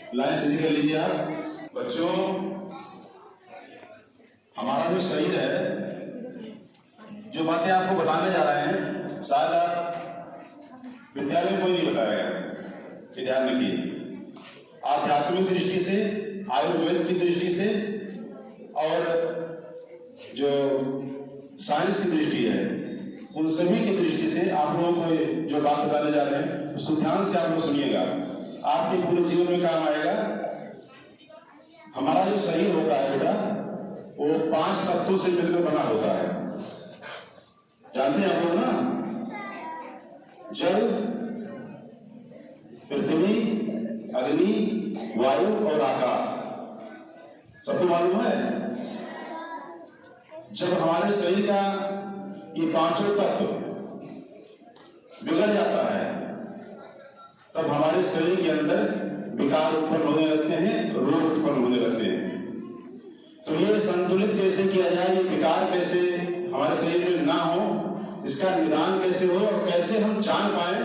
Line सीधी कर लीजिए आप। बच्चों, हमारा जो शरीर है, जो बातें आपको बताने जा रहे हैं, शायद आप विद्यालय में कोई नहीं बताएगा। ध्यान रखिए, आध्यात्मिक दृष्टि से, आयुर्वेद की दृष्टि से और जो साइंस की दृष्टि है, उन सभी की दृष्टि से आप लोगों को जो बात बताने जा रहे हैं उसको ध्यान से आप लोग सुनिएगा। आपके पूरे जीवन में काम आएगा। हमारा जो शरीर होता है बेटा, वो 5 तत्वों से मिलकर बना होता है। जानते हैं आप लोग ना? जल, पृथ्वी, अग्नि, वायु और आकाश। सबको मालूम है? जब हमारे शरीर का ये 5 तत्व बिगड़ जाता है, तब हमारे शरीर के अंदर विकार उत्पन्न होने लगते हैं, रोग उत्पन्न होने लगते हैं। तो ये संतुलित कैसे किया जाए, ये विकार कैसे हमारे शरीर में ना हो, इसका निदान कैसे हो और कैसे हम जान पाए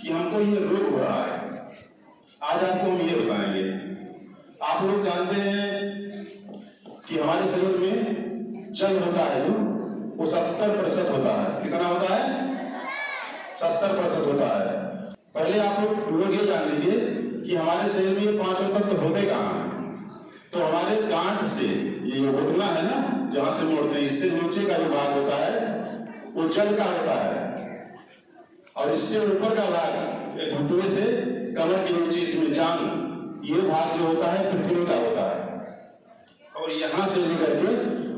कि हमको ये रोग हो रहा है, आज आपको हम ये बताएंगे। आप लोग जानते हैं कि हमारे शरीर में जल होता है जो, वो 70% होता है। कितना होता है? 70% होता है। पहले आप लोग ये जान लीजिए कि हमारे शरीर में ये 5 तत्व होते कहाँ हैं। तो हमारे गांठ से, ये घुटना है ना, जहां से मोड़ते हैं, इससे नीचे का जो भाग होता है वो जल का होता है, और इससे ऊपर का भाग घुटने से कमर के नीचे इसमें जान, ये भाग जो होता है पृथ्वी का होता है। और यहां से लेकर के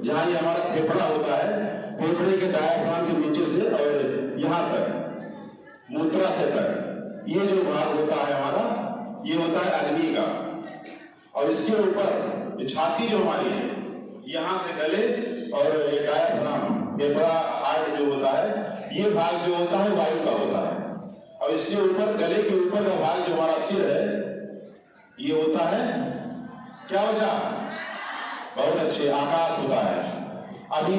जहां ये हमारा फेफड़ा होता है, फेफड़े के डायफ्राम के नीचे से और यहाँ तक मूत्राशय तक, ये जो भाग होता है हमारा, ये होता है अग्नि का। और इसके ऊपर छाती जो हमारी है, यहाँ से गले और ये डायफ्राम, फेफड़ा, हार्ट जो होता है, ये भाग जो होता है वायु का होता है। और इसके ऊपर, गले के ऊपर का भाग जो हमारा सिर है, ये होता है क्या बचा? बहुत अच्छे, आकाश होता है। अभी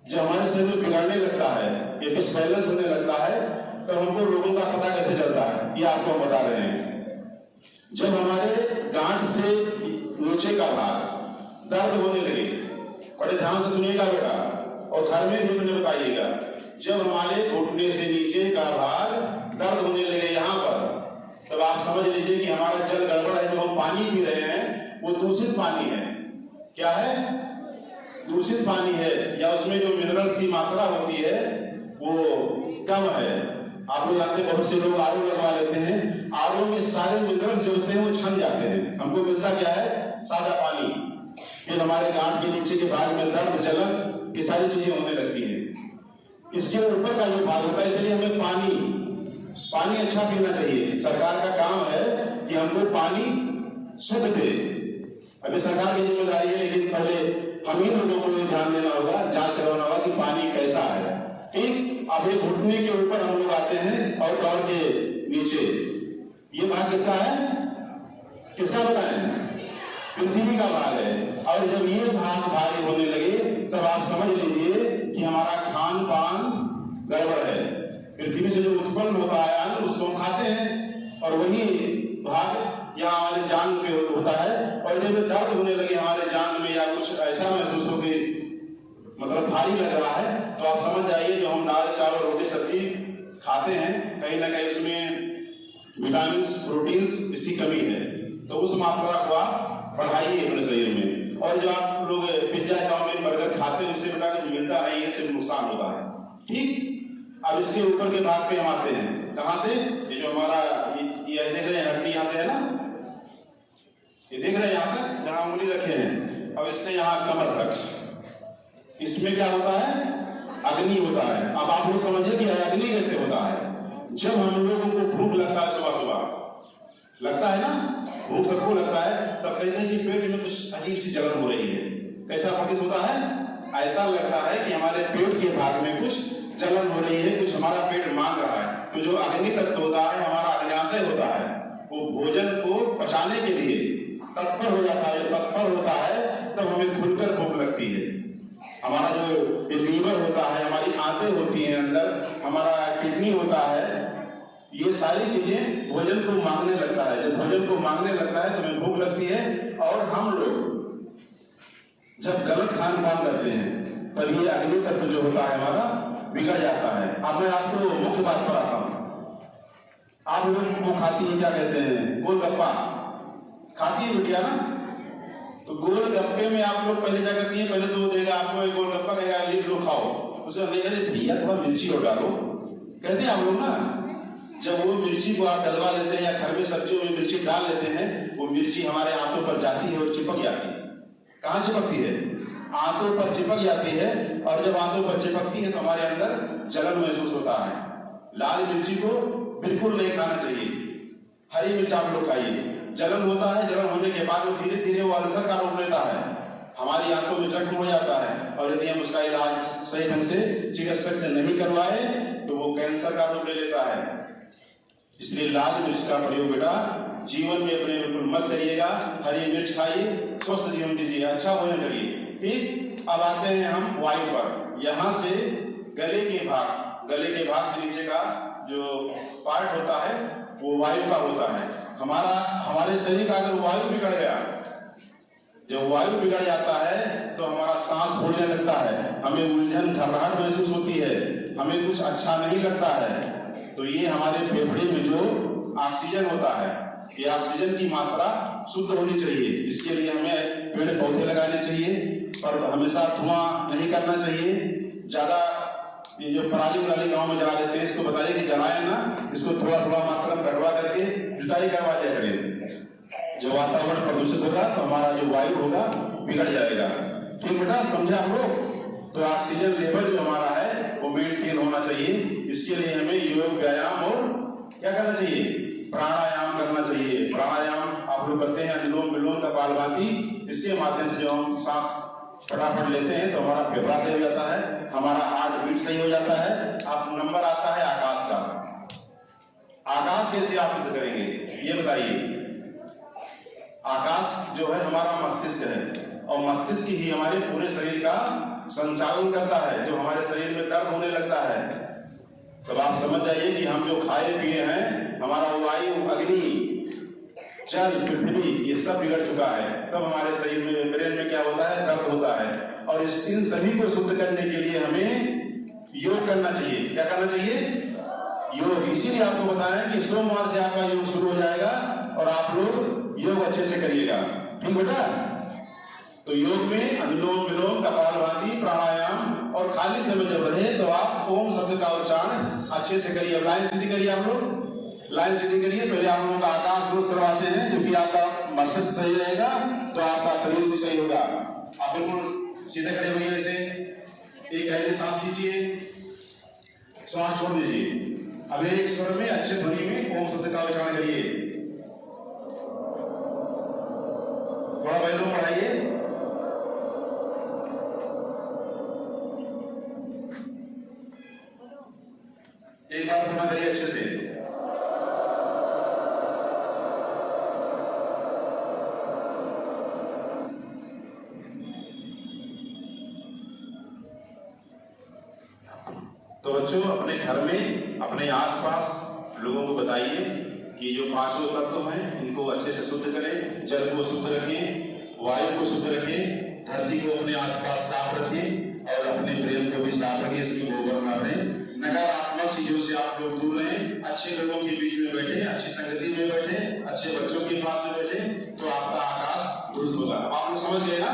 जब हमारे शरीर में बिगड़ने लगता है, ये डिसबैलेंस होने लगता है, तो हमको रोगों का पता कैसे चलता है, ये आपको हम बता रहे हैं। जब हमारे गांठ से नीचे का भाग दर्द होने लगे, बड़े ध्यान से सुनिएगा बेटा, और घर में भी मुझे बताइएगा, जब हमारे घुटने से नीचे का भाग दर्द होने लगे यहाँ पर, तब आप समझ लीजिए कि हमारा जल गड़बड़ है। जो हम पानी पी रहे हैं वो दूषित पानी है। क्या है? दूषित पानी है, या उसमें जो मिनरल्स की मात्रा होती है वो कम है। आप लोग जानते हैं, बहुत से लोग आरओ लगवा लेते हैं, आरओ में सारे मिनरल्स जो होते हैं वो छन जाते हैं। हमको मिलता क्या है? सादा पानी। फिर हमारे गांठ के नीचे के भाग में दर्द, जलन, ये सारी चीजें होने लगती हैं। इसके ऊपर का जो भाग होता है, इसलिए हमें पानी अच्छा पीना चाहिए। सरकार का काम है कि हमको पानी शुद्ध दे। अभी सरकार की जिम्मेदारी है, लेकिन पहले हम ही लोगों को ध्यान देना होगा, जांच करवाना होगा कि पानी कैसा है। ठीक, अब ये घुटने के ऊपर हम लोग आते हैं और कमर के नीचे, ये भाग किसका है? किसका बताएं? पृथ्वी का भाग है। और जब ये भाग भारी होने लगे, तब आप समझ लीजिए कि हमारा खान पान गड़बड़ है। पृथ्वी से जो उत्पन्न होता है अन्न, उसको हम खाते हैं, और वही भाग यहाँ हमारे जान पे होता है। और जब दर्द होने लगे हमारे जान में, या कुछ ऐसा महसूस हो कि मतलब भारी लग रहा है, तो आप समझ जाइए जो हम दाल, चावल, रोटी, सब्जी खाते हैं, कहीं ना कहीं उसमें विटामिन, प्रोटीन्स, इसकी कमी है। तो उस मात्रा को आप बढ़ाइए अपने शरीर में। और जो आप लोग पिज्जा, चाउमीन, बर्गर खाते हैं, उससे बेटा कुछ मिलता नहीं है, इससे नुकसान होता है। ठीक, अब इसके ऊपर के भाग पे हम आते हैं। कहां से? ये जो हमारा ये देख रहे हैं, हड्डी यहाँ से है ना, ये देख रहे हैं यहाँ तक, जहां उंगली रखे हैं, और इससे यहाँ कमर तक, इसमें क्या होता है? अग्नि होता है। अब आप लोग समझिए कि अग्नि कैसे होता है। जब हम लोगों को भूख लगता है, सुबह सुबह लगता है ना, भूख सबको लगता है, तब कहते हैं कि पेट में कुछ अजीब सी जलन हो रही है। कैसा प्रतीत होता है? ऐसा लगता है कि हमारे पेट के भाग में कुछ जलन हो रही है, कुछ हमारा पेट मांग रहा है। तो जो अग्नि तत्व होता है, हमारा अग्न्याशय होता है, वो भोजन को पचाने के लिए तत्पर हो जाता है। तत्पर होता है तब हमें खुलकर भूख लगती है। हमारा जो लीवर होता है, हमारी आंतें होती हैं अंदर, हमारा किडनी होता है, ये सारी चीजें भोजन को मांगने लगता है। जब भोजन को मांगने लगता है तो हमें भूख लगती है, और हम लोग जब गलत खान पान करते हैं तब ये अग्नि तत्व जो होता है हमारा बिगड़ जाता है। अब मैं आपको मुख्य बात पर आता हूं। आप लोग को खाती है, क्या कहते हैं, गोलगप्पा खाती है बिटिया ना? तो गोलगप्पे में आप लोग पहले क्या करती है, पहले तो वो देगा आपको एक गोलगप्पा, कहेगा लो खाओ, उसे अरे भैया थोड़ा मिर्ची और डालो, कहते हैं आप लोग ना। जब वो मिर्ची को आप डलवा लेते हैं या घर में सब्जियों में मिर्ची डाल लेते हैं, वो मिर्ची हमारे आंतों पर जाती है और चिपक जाती है। कहां चिपकती है? आंतों पर चिपक जाती है, और जब आंतों पर चिपकती है तो हमारे अंदर जलन महसूस होता है। लाल मिर्ची को बिल्कुल नहीं खाना चाहिए, हरी मिर्च आप लोग खाइए। जलन होता है, जलन होने के बाद वो धीरे धीरे वो अल्सर का रूप लेता है, हमारी आंतों में जख्म हो जाता है, और यदि हम उसका इलाज सही ढंग से चिकित्सक से नहीं करवाए तो वो कैंसर का रूप ले लेता है। इसलिए लाल मिर्च का प्रयोग बेटा जीवन में अपने बिल्कुल मत करिएगा। हरी मिर्च खाइए, स्वस्थ जीवन दीजिए, अच्छा भोजन करिए। ठीक, अब आते हैं हम वायु पर। यहां से गले के भाग से नीचे का जो पार्ट होता है वो वायु का होता है। हमारे शरीर का अगर वायु बिगड़ गया, जब वायु बिगड़ जाता है तो हमारा सांस फूलने लगता है, हमें उलझन घबराहट महसूस होती है, हमें कुछ अच्छा नहीं लगता है। तो ये हमारे फेफड़े में जो ऑक्सीजन होता है, ये ऑक्सीजन की मात्रा शुद्ध होनी चाहिए। इसके लिए हमें पेड़ पौधे लगाने चाहिए, पर हमेशा धुआं नहीं करना चाहिए। ज्यादा ये जो पराली गांव में जला देते हैं, इसको बताइए कि जलाए ना, इसको थोड़ा मात्रा में घटवा करके जुताई करवा दिया करें। जो वातावरण प्रदूषित होगा तो हमारा जो वायु होगा बिगड़ जाएगा। ठीक बेटा, समझे आप लोग? तो ऑक्सीजन लेवल जो हमारा है वो मेंटेन होना चाहिए। इसके लिए हमें योग, व्यायाम और क्या करना चाहिए, प्राणायाम करना चाहिए। प्राणायाम आप लोग करते हैं, अनुलोम विलोम, कपालभाति। इसके माध्यम से जो हम सांस फटाफट लेते हैं तो हमारा फेफड़ा सही हो जाता है, हमारा हार्ट बीट सही हो जाता है। अब नंबर आता है आकाश का। आकाश कैसे आप सिद्ध करेंगे ये बताइए। आकाश जो है हमारा मस्तिष्क है, और मस्तिष्क ही हमारे पूरे शरीर का संचालन करता है। जो हमारे शरीर में दर्द होने लगता है, तब आप समझ जाइए कि हम जो खाए पिए हैं, हमारा वायु, अग्नि, जल, पृथ्वी, ये सब बिगड़ चुका है। तब हमारे शरीर में, ब्रेन में क्या होता है, दर्द होता है। और इन सभी को शुद्ध करने के लिए हमें योग करना चाहिए। क्या करना चाहिए? योग। इसीलिए आपको बताया कि सोमवार से आपका योग शुरू हो जाएगा, और आप लोग योग अच्छे से करिएगा। ठीक बेटा? तो योग में अनुलोम विलोम, कपालभाति, प्राणायाम, और खाली समय जब रहे तो आप ओम शब्द का उच्चारण अच्छे से करिए। लाइन सीधी करिए, आप लोग लाइन सीधी करिए। पहले आप लोगों का आकाश दुरुस्त करवाते हैं, क्योंकि आपका मस्तिष्क सही रहेगा तो आपका शरीर भी सही होगा। आप बिल्कुल सीधे खड़े होइए, ऐसे एक गहरी सांस खींचिए, श्वास छोड़ दीजिए। अब एक स्वर में अच्छे ध्वनि में ओम शब्द का उच्चारण करिए। थोड़ा वॉल्यूम बढ़ाइए। एक बार पूरा करिए अच्छे से। तो बच्चों, अपने घर में, अपने आसपास लोगों को बताइए कि जो पांचों तत्व हैं इनको अच्छे से शुद्ध करें। जल को शुद्ध रखें, वायु को शुद्ध रखें, धरती को अपने आसपास साफ रखें, और अपने ब्रेन को भी साफ रखें, इसमें गोबर ना रहें। नकारात्मक चीजों से आप लोग दूर रहें, अच्छे लोगों के बीच में बैठे, अच्छी संगति में बैठे, अच्छे बच्चों के पास में बैठे, तो आपका आकाश दुरुस्त होगा। आप लोग समझ गए ना?